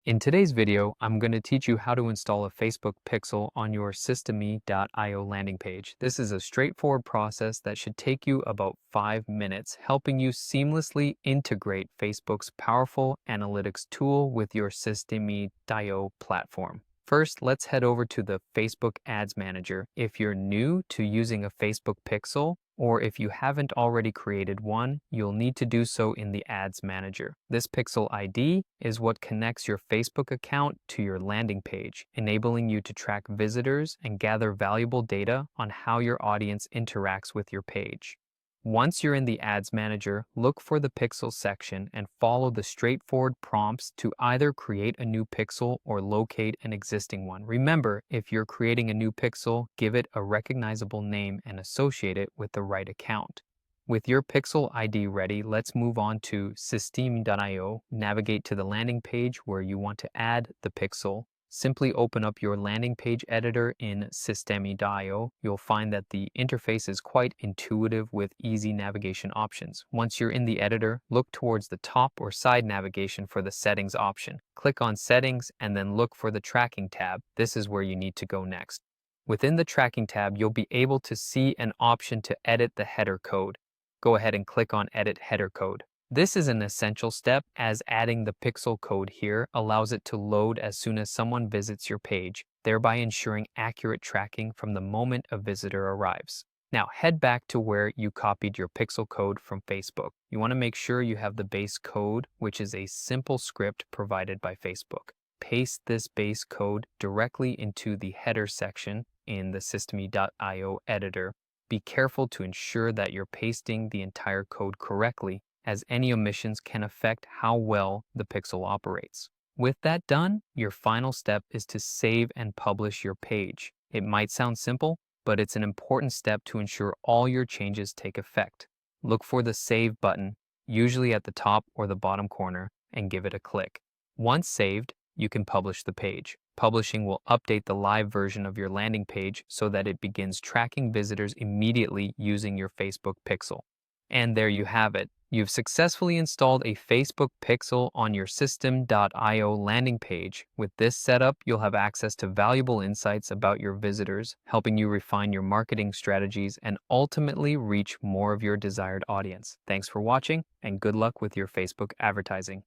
In today's video, I'm going to teach you how to install a Facebook pixel on your Systeme.io landing page. This is a straightforward process that should take you about 5 minutes, helping you seamlessly integrate Facebook's powerful analytics tool with your Systeme.io platform. First, let's head over to the Facebook Ads Manager. If you're new to using a Facebook pixel, or if you haven't already created one, you'll need to do so in the Ads Manager. This Pixel ID is what connects your Facebook account to your landing page, enabling you to track visitors and gather valuable data on how your audience interacts with your page. Once you're in the Ads Manager, look for the Pixel section and follow the straightforward prompts to either create a new pixel or locate an existing one. Remember, if you're creating a new pixel, give it a recognizable name and associate it with the right account. With your Pixel ID ready, let's move on to Systeme.io. Navigate to the landing page where you want to add the pixel. Simply open up your landing page editor in Systeme.io. You'll find that the interface is quite intuitive with easy navigation options. Once you're in the editor, look towards the top or side navigation for the settings option. Click on Settings and then look for the Tracking tab. This is where you need to go next. Within the Tracking tab, you'll be able to see an option to edit the header code. Go ahead and click on Edit Header Code. This is an essential step, as adding the pixel code here allows it to load as soon as someone visits your page, thereby ensuring accurate tracking from the moment a visitor arrives. Now head back to where you copied your pixel code from Facebook. You want to make sure you have the base code, which is a simple script provided by Facebook. Paste this base code directly into the header section in the Systeme.io editor. Be careful to ensure that you're pasting the entire code correctly, as any omissions can affect how well the pixel operates. With that done, your final step is to save and publish your page. It might sound simple, but it's an important step to ensure all your changes take effect. Look for the Save button, usually at the top or the bottom corner, and give it a click. Once saved, you can publish the page. Publishing will update the live version of your landing page so that it begins tracking visitors immediately using your Facebook pixel. And there you have it. You've successfully installed a Facebook pixel on your Systeme.io landing page. With this setup, you'll have access to valuable insights about your visitors, helping you refine your marketing strategies and ultimately reach more of your desired audience. Thanks for watching, and good luck with your Facebook advertising.